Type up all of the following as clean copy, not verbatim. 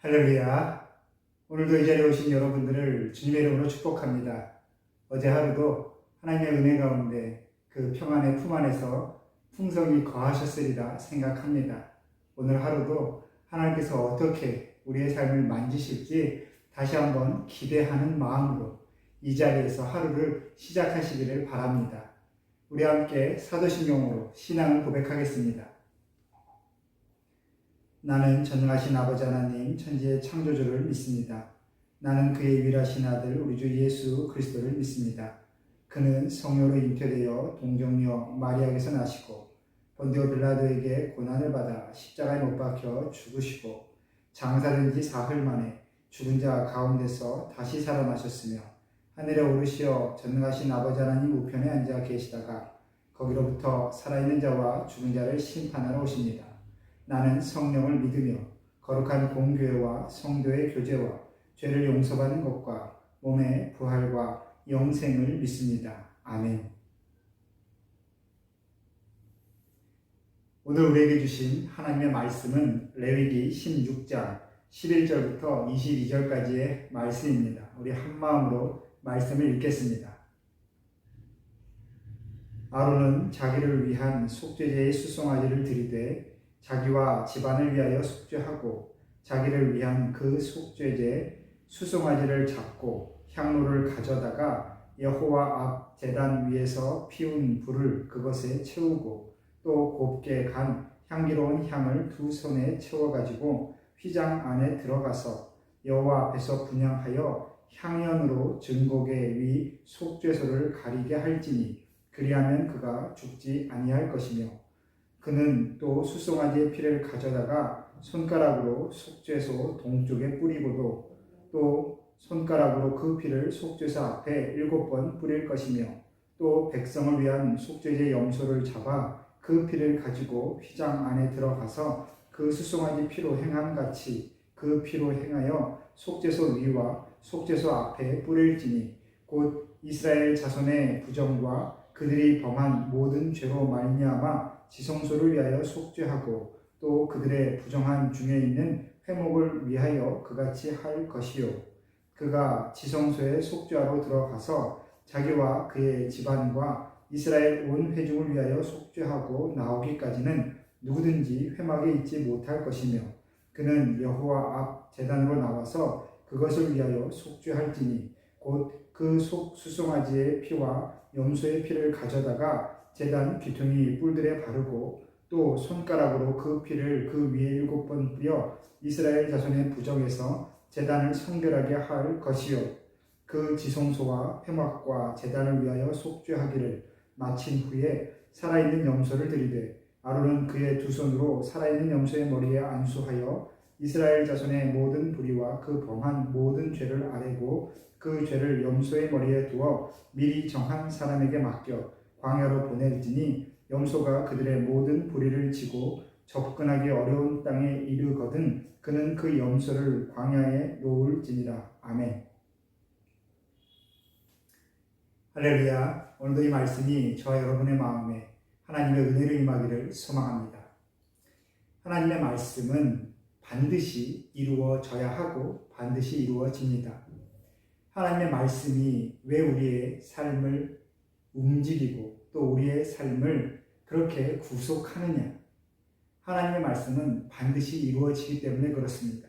할렐루야. 오늘도 이 자리에 오신 여러분들을 주님의 이름으로 축복합니다. 어제 하루도 하나님의 은혜 가운데 그 평안의 품 안에서 풍성히 거하셨으리라 생각합니다. 오늘 하루도 하나님께서 어떻게 우리의 삶을 만지실지 다시 한번 기대하는 마음으로 이 자리에서 하루를 시작하시기를 바랍니다. 우리 함께 사도신경으로 신앙을 고백하겠습니다. 나는 전능하신 아버지 하나님 천지의 창조주를 믿습니다. 나는 그의 유일하신 아들 우리 주 예수 그리스도를 믿습니다. 그는 성령으로 잉태되어 동정녀 마리아에게서 나시고 본디오 빌라도에게 고난을 받아 십자가에 못 박혀 죽으시고 장사된 지 사흘 만에 죽은 자 가운데서 다시 살아나셨으며 하늘에 오르시어 전능하신 아버지 하나님 우편에 앉아 계시다가 거기로부터 살아있는 자와 죽은 자를 심판하러 오십니다. 나는 성령을 믿으며 거룩한 공교회와 성도의 교제와 죄를 용서받는 것과 몸의 부활과 영생을 믿습니다. 아멘. 오늘 우리에게 주신 하나님의 말씀은 레위기 16장 11절부터 22절까지의 말씀입니다. 우리 한마음으로 말씀을 읽겠습니다. 아론은 자기를 위한 속죄제의 수송아지를 드리되 자기와 집안을 위하여 속죄하고 자기를 위한 그 속죄제 수송아지를 잡고 향로를 가져다가 여호와 앞 제단 위에서 피운 불을 그것에 채우고 또 곱게 간 향기로운 향을 두 손에 채워가지고 휘장 안에 들어가서 여호와 앞에서 분향하여 향연으로 증거계 위 속죄소를 가리게 할지니 그리하면 그가 죽지 아니할 것이며 그는 또 수송아지의 피를 가져다가 손가락으로 속죄소 동쪽에 뿌리고도 또 손가락으로 그 피를 속죄소 앞에 7번 뿌릴 것이며 또 백성을 위한 속죄제 염소를 잡아 그 피를 가지고 휘장 안에 들어가서 그 수송아지 피로 행함같이 그 피로 행하여 속죄소 위와 속죄소 앞에 뿌릴지니 곧 이스라엘 자손의 부정과 그들이 범한 모든 죄로 말미암아 지성소를 위하여 속죄하고 또 그들의 부정한 중에 있는 회목을 위하여 그같이 할 것이요 그가 지성소에 속죄하러 들어가서 자기와 그의 집안과 이스라엘 온 회중을 위하여 속죄하고 나오기까지는 누구든지 회막에 있지 못할 것이며 그는 여호와 앞 제단으로 나와서 그것을 위하여 속죄할지니 곧 그 수송아지의 피와 염소의 피를 가져다가 제단 귀퉁이 뿔들에 바르고 또 손가락으로 그 피를 그 위에 7번 뿌려 이스라엘 자손의 부정에서 제단을 성결하게 할 것이요 그 지성소와 회막과 제단을 위하여 속죄하기를 마친 후에 살아있는 염소를 드리되 아론은 그의 두 손으로 살아있는 염소의 머리에 안수하여 이스라엘 자손의 모든 불의와 그 범한 모든 죄를 아뢰고 그 죄를 염소의 머리에 두어 미리 정한 사람에게 맡겨 광야로 보낼지니 염소가 그들의 모든 불의를 지고 접근하기 어려운 땅에 이르거든 그는 그 염소를 광야에 놓을지니라. 아멘. 할렐루야. 오늘도 이 말씀이 저와 여러분의 마음에 하나님의 은혜를 임하기를 소망합니다. 하나님의 말씀은 반드시 이루어져야 하고 반드시 이루어집니다. 하나님의 말씀이 왜 우리의 삶을 움직이고 또 우리의 삶을 그렇게 구속하느냐? 하나님의 말씀은 반드시 이루어지기 때문에 그렇습니다.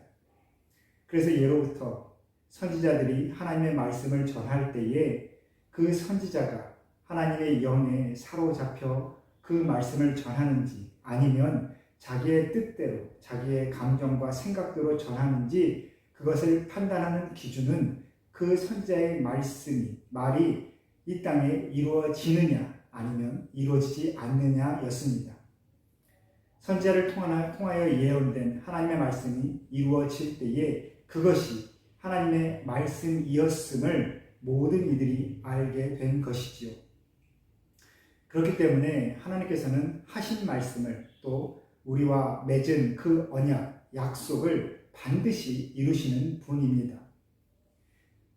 그래서 예로부터 선지자들이 하나님의 말씀을 전할 때에 그 선지자가 하나님의 영에 사로잡혀 그 말씀을 전하는지 아니면 자기의 뜻대로 자기의 감정과 생각대로 전하는지 그것을 판단하는 기준은 그 선지자의 말이 이 땅에 이루어지느냐 아니면 이루어지지 않느냐였습니다. 선지자를 통하여 예언된 하나님의 말씀이 이루어질 때에 그것이 하나님의 말씀이었음을 모든 이들이 알게 된 것이지요. 그렇기 때문에 하나님께서는 하신 말씀을 또 우리와 맺은 그 언약, 약속을 반드시 이루시는 분입니다.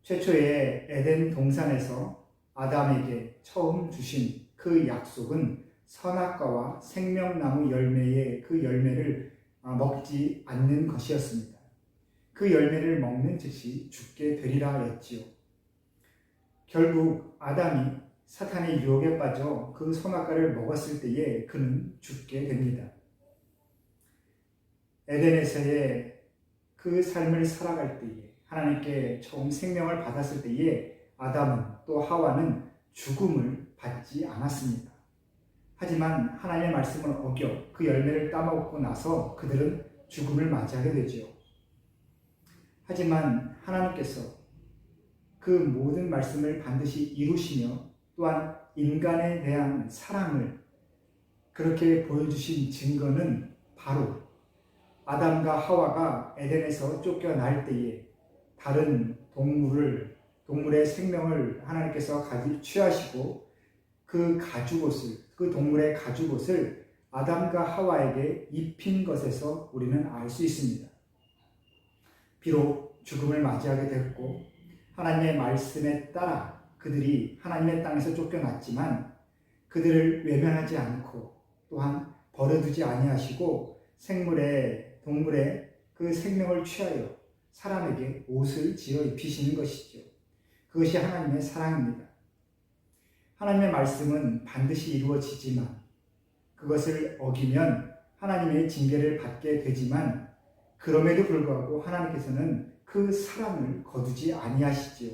최초의 에덴 동산에서 아담에게 처음 주신 그 약속은 선악과와 생명나무 열매의 그 열매를 먹지 않는 것이었습니다. 그 열매를 먹는 즉시 죽게 되리라 했지요. 결국 아담이 사탄의 유혹에 빠져 그 선악과를 먹었을 때에 그는 죽게 됩니다. 에덴에서의 그 삶을 살아갈 때에 하나님께 처음 생명을 받았을 때에 아담은 또 하와는 죽음을 받지 않았습니다. 하지만 하나님의 말씀을 어겨 그 열매를 따먹고 나서 그들은 죽음을 맞이하게 되죠. 하지만 하나님께서 그 모든 말씀을 반드시 이루시며 또한 인간에 대한 사랑을 그렇게 보여주신 증거는 바로 아담과 하와가 에덴에서 쫓겨날 때에 다른 동물의 생명을 하나님께서 취하시고 그 동물의 가죽옷을 아담과 하와에게 입힌 것에서 우리는 알 수 있습니다. 비록 죽음을 맞이하게 됐고 하나님의 말씀에 따라 그들이 하나님의 땅에서 쫓겨났지만 그들을 외면하지 않고 또한 버려두지 아니하시고 동물의 그 생명을 취하여 사람에게 옷을 지어 입히시는 것이죠. 그것이 하나님의 사랑입니다. 하나님의 말씀은 반드시 이루어지지만 그것을 어기면 하나님의 징계를 받게 되지만 그럼에도 불구하고 하나님께서는 그 사랑을 거두지 아니하시지요.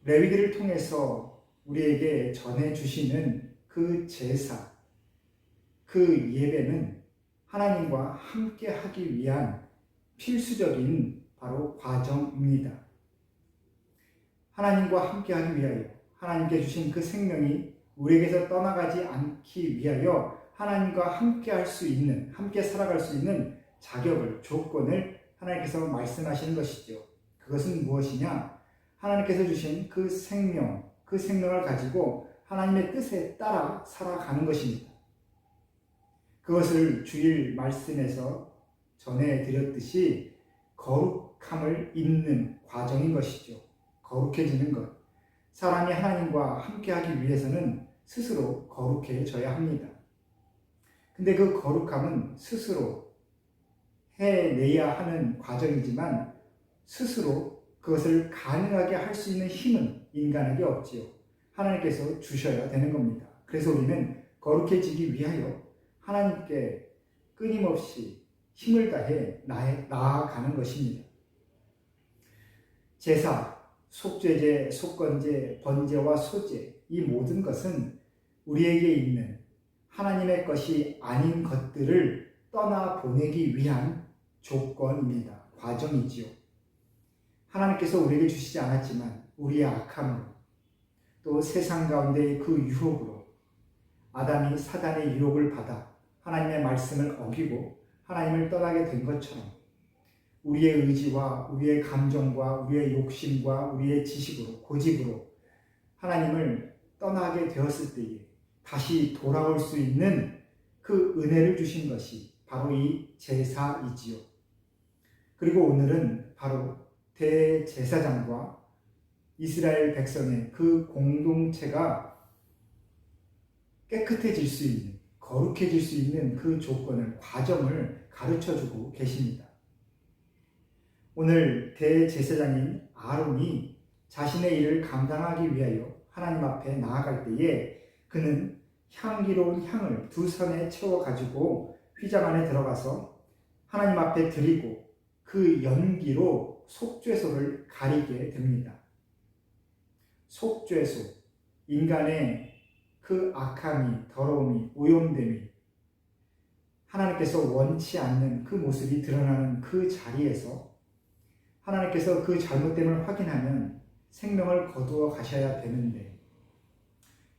레위기를 통해서 우리에게 전해주시는 그 제사, 그 예배는 하나님과 함께 하기 위한 필수적인 바로 과정입니다. 하나님과 함께 하기 위하여 하나님께 주신 그 생명이 우리에게서 떠나가지 않기 위하여 하나님과 함께 살아갈 수 있는 자격을, 조건을 하나님께서 말씀하시는 것이죠. 그것은 무엇이냐? 하나님께서 주신 그 생명을 가지고 하나님의 뜻에 따라 살아가는 것입니다. 그것을 주일 말씀에서 전해드렸듯이 거룩함을 잇는 과정인 것이죠. 거룩해지는 것. 사람이 하나님과 함께하기 위해서는 스스로 거룩해져야 합니다. 근데 그 거룩함은 스스로 해내야 하는 과정이지만 스스로 그것을 가능하게 할 수 있는 힘은 인간에게 없지요. 하나님께서 주셔야 되는 겁니다. 그래서 우리는 거룩해지기 위하여 하나님께 끊임없이 힘을 다해 나아가는 것입니다. 제사, 속죄제, 속건제, 번제와 소제, 이 모든 것은 우리에게 있는 하나님의 것이 아닌 것들을 떠나보내기 위한 조건입니다. 과정이지요. 하나님께서 우리에게 주시지 않았지만 우리의 악함으로 또 세상 가운데의 그 유혹으로 아담이 사단의 유혹을 받아 하나님의 말씀을 어기고 하나님을 떠나게 된 것처럼 우리의 의지와 우리의 감정과 우리의 욕심과 우리의 지식으로 고집으로 하나님을 떠나게 되었을 때에 다시 돌아올 수 있는 그 은혜를 주신 것이 바로 이 제사이지요. 그리고 오늘은 바로 대제사장과 이스라엘 백성의 그 공동체가 깨끗해질 수 있는, 거룩해질 수 있는 그 조건을, 과정을 가르쳐주고 계십니다. 오늘 대제사장인 아론이 자신의 일을 감당하기 위하여 하나님 앞에 나아갈 때에 그는 향기로운 향을 2선에 채워가지고 휘장 안에 들어가서 하나님 앞에 드리고 그 연기로 속죄소를 가리게 됩니다. 속죄소, 인간의 그 악함이, 더러움이, 오염됨이 하나님께서 원치 않는 그 모습이 드러나는 그 자리에서 하나님께서 그 잘못됨을 확인하면 생명을 거두어 가셔야 되는데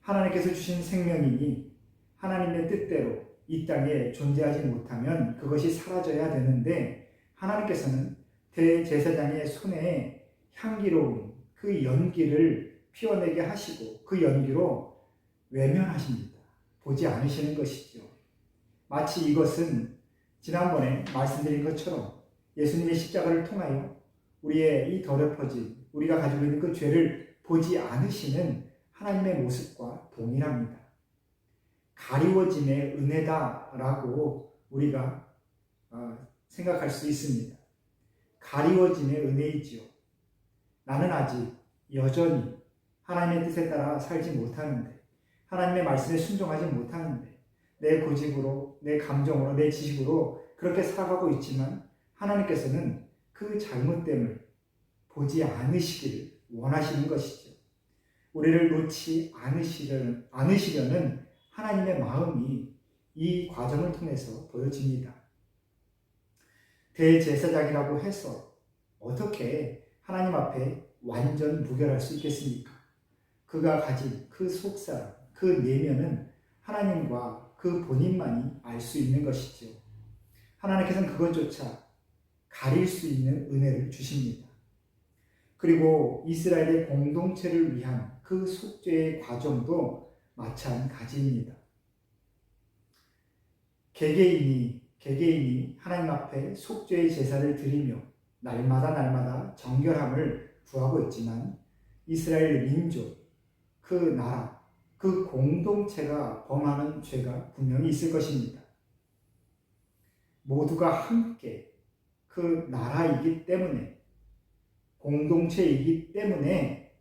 하나님께서 주신 생명이니 하나님의 뜻대로 이 땅에 존재하지 못하면 그것이 사라져야 되는데 하나님께서는 대제사장의 손에 향기로운 그 연기를 피워내게 하시고 그 연기로 외면하십니다. 보지 않으시는 것이죠. 마치 이것은 지난번에 말씀드린 것처럼 예수님의 십자가를 통하여 우리의 이 더럽혀진 우리가 가지고 있는 그 죄를 보지 않으시는 하나님의 모습과 동일합니다. 가리워짐의 은혜다라고 우리가 생각할 수 있습니다. 가리워짐의 은혜이지요. 나는 아직 여전히 하나님의 뜻에 따라 살지 못하는데, 하나님의 말씀에 순종하지 못하는데, 내 고집으로, 내 감정으로, 내 지식으로 그렇게 살아가고 있지만 하나님께서는 그 잘못됨을 보지 않으시기를 원하시는 것이죠. 우리를 놓지 않으시려는 하나님의 마음이 이 과정을 통해서 보여집니다. 대제사장이라고 해서 어떻게 하나님 앞에 완전 무결할 수 있겠습니까? 그가 가진 그 속사람, 그 내면은 하나님과 그 본인만이 알 수 있는 것이죠. 하나님께서는 그것조차 가릴 수 있는 은혜를 주십니다. 그리고 이스라엘의 공동체를 위한 그 속죄의 과정도 마찬가지입니다. 개개인이 하나님 앞에 속죄의 제사를 드리며 날마다 정결함을 구하고 있지만 이스라엘 민족, 그 나라, 그 공동체가 범하는 죄가 분명히 있을 것입니다. 모두가 함께 그 나라이기 때문에, 공동체이기 때문에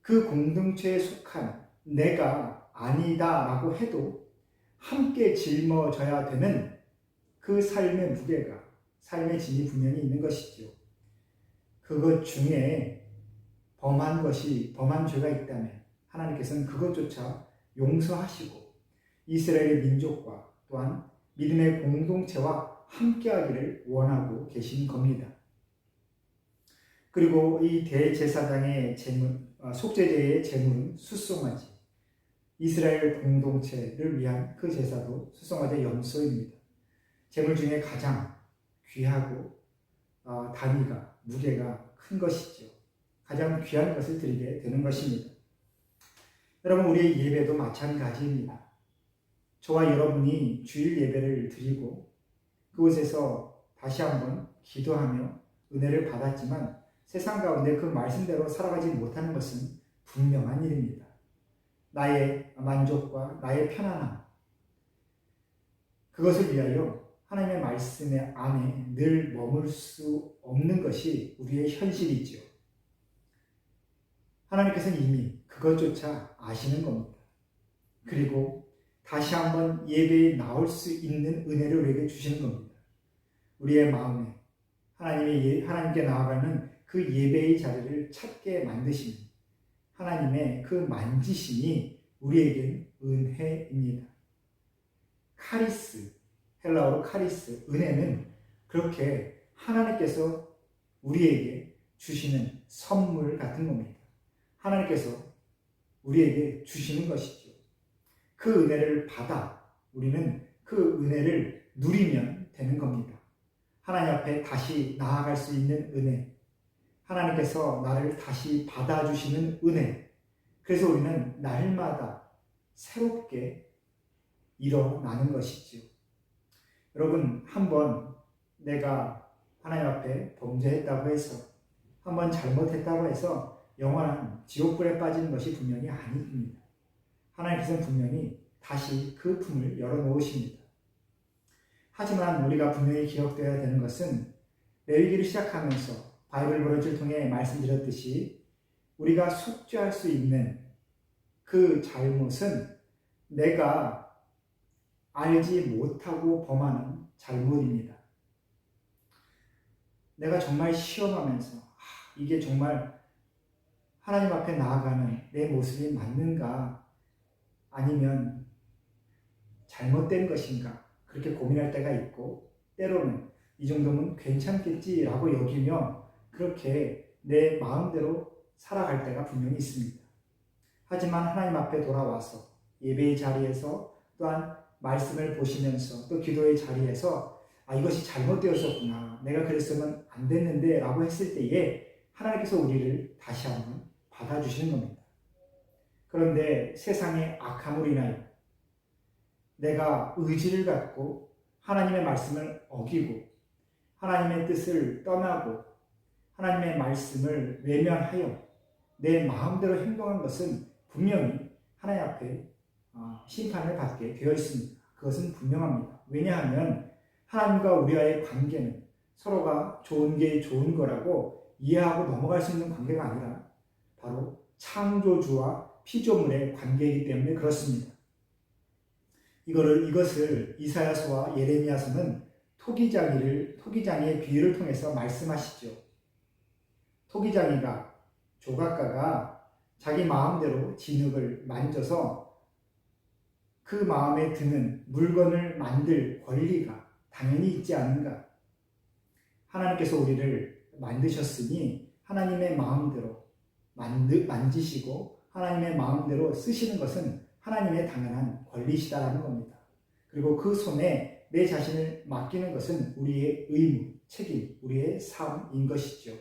그 공동체에 속한 내가 아니다라고 해도 함께 짊어져야 되는 그 삶의 무게가, 삶의 짐이 분명히 있는 것이죠. 그것 중에 범한 죄가 있다면 하나님께서는 그것조차 용서하시고 이스라엘의 민족과 또한 믿음의 공동체와 함께하기를 원하고 계신 겁니다. 그리고 이 대제사장의 속죄제의 제물은 수송아지, 이스라엘 공동체를 위한 그 제사도 수송아지의 염소입니다. 제물 중에 가장 귀하고 단위가, 무게가 큰 것이죠. 가장 귀한 것을 드리게 되는 것입니다. 여러분, 우리의 예배도 마찬가지입니다. 저와 여러분이 주일 예배를 드리고 그곳에서 다시 한번 기도하며 은혜를 받았지만 세상 가운데 그 말씀대로 살아가지 못하는 것은 분명한 일입니다. 나의 만족과 나의 편안함, 그것을 위하여 하나님의 말씀 안에 늘 머물 수 없는 것이 우리의 현실이지요. 하나님께서는 이미 그것조차 아시는 겁니다. 그리고 다시 한번 예배에 나올 수 있는 은혜를 우리에게 주시는 겁니다. 우리의 마음에 하나님께 나아가는 그 예배의 자리를 찾게 만드시는 하나님의 그 만지심이 우리에겐 은혜입니다. 카리스, 헬라어로 카리스, 은혜는 그렇게 하나님께서 우리에게 주시는 선물 같은 겁니다. 하나님께서 우리에게 주시는 것이죠. 그 은혜를 받아 우리는 그 은혜를 누리면 되는 겁니다. 하나님 앞에 다시 나아갈 수 있는 은혜, 하나님께서 나를 다시 받아주시는 은혜, 그래서 우리는 날마다 새롭게 일어나는 것이죠. 여러분, 한번 내가 하나님 앞에 범죄했다고 해서, 한번 잘못했다고 해서 영원한 지옥불에 빠지는 것이 분명히 아닙니다. 하나님께서는 분명히 다시 그 품을 열어놓으십니다. 하지만 우리가 분명히 기억되어야 되는 것은 레위기를 시작하면서 바이블 브런치를 통해 말씀드렸듯이 우리가 속죄할 수 있는 그 잘못은 내가 알지 못하고 범하는 잘못입니다. 내가 정말 시험하면서 이게 정말 하나님 앞에 나아가는 내 모습이 맞는가, 아니면 잘못된 것인가, 그렇게 고민할 때가 있고, 때로는 이 정도면 괜찮겠지라고 여기며 그렇게 내 마음대로 살아갈 때가 분명히 있습니다. 하지만 하나님 앞에 돌아와서 예배의 자리에서, 또한 말씀을 보시면서 또 기도의 자리에서 이것이 잘못되었었구나, 내가 그랬으면 안 됐는데 라고 했을 때에 하나님께서 우리를 다시 한번 받아주시는 겁니다. 그런데 세상의 악함으로 인하여 내가 의지를 갖고 하나님의 말씀을 어기고 하나님의 뜻을 떠나고 하나님의 말씀을 외면하여 내 마음대로 행동한 것은 분명히 하나님 앞에 심판을 받게 되어 있습니다. 그것은 분명합니다. 왜냐하면 하나님과 우리와의 관계는 서로가 좋은 게 좋은 거라고 이해하고 넘어갈 수 있는 관계가 아니라 바로 창조주와 피조물의 관계이기 때문에 그렇습니다. 이것을 이사야서와 예레미야서는 토기장이의 비유를 통해서 말씀하시죠. 토기장이가, 조각가가 자기 마음대로 진흙을 만져서 그 마음에 드는 물건을 만들 권리가 당연히 있지 않은가. 하나님께서 우리를 만드셨으니 하나님의 마음대로 만지시고 하나님의 마음대로 쓰시는 것은 하나님의 당연한 권리시다라는 겁니다. 그리고 그 손에 내 자신을 맡기는 것은 우리의 의무, 책임, 우리의 삶인 것이죠.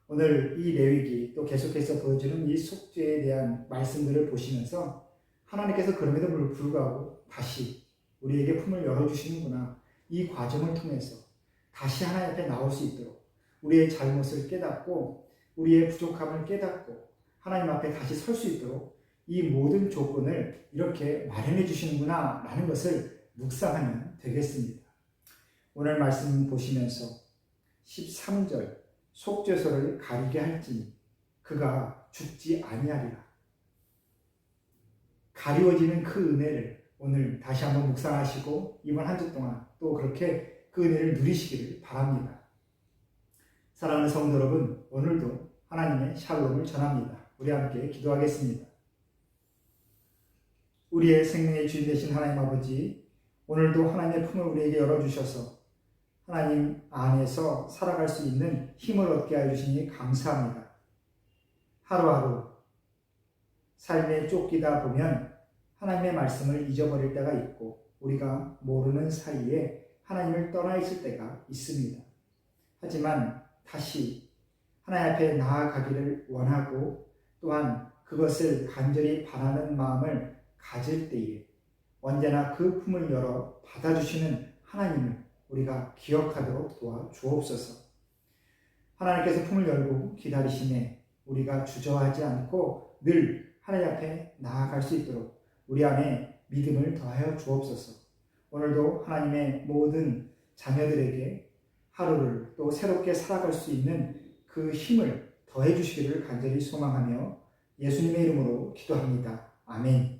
오늘 이 레위기 또 계속해서 보여주는 이 속죄에 대한 말씀들을 보시면서 하나님께서 그럼에도 불구하고 다시 우리에게 품을 열어주시는구나. 이 과정을 통해서 다시 하나님 앞에 나올 수 있도록 우리의 잘못을 깨닫고 우리의 부족함을 깨닫고 하나님 앞에 다시 설 수 있도록 이 모든 조건을 이렇게 마련해 주시는구나 라는 것을 묵상하면 되겠습니다. 오늘 말씀 보시면서 13절 속죄소를 가리게 할지니 그가 죽지 아니하리라. 가리워지는 그 은혜를 오늘 다시 한번 묵상하시고 이번 한 주 동안 또 그렇게 그 은혜를 누리시기를 바랍니다. 사랑하는 성도 여러분, 오늘도 하나님의 샬롬을 전합니다. 우리 함께 기도하겠습니다. 우리의 생명의 주인 되신 하나님 아버지, 오늘도 하나님의 품을 우리에게 열어주셔서 하나님 안에서 살아갈 수 있는 힘을 얻게 해주시니 감사합니다. 하루하루 삶에 쫓기다 보면 하나님의 말씀을 잊어버릴 때가 있고 우리가 모르는 사이에 하나님을 떠나 있을 때가 있습니다. 하지만 다시 하나님 앞에 나아가기를 원하고 또한 그것을 간절히 바라는 마음을 가질 때에 언제나 그 품을 열어 받아주시는 하나님을 우리가 기억하도록 도와주옵소서. 하나님께서 품을 열고 기다리심에 우리가 주저하지 않고 늘 하나님 앞에 나아갈 수 있도록 우리 안에 믿음을 더하여 주옵소서. 오늘도 하나님의 모든 자녀들에게 하루를 또 새롭게 살아갈 수 있는 그 힘을 더해 주시기를 간절히 소망하며 예수님의 이름으로 기도합니다. 아멘.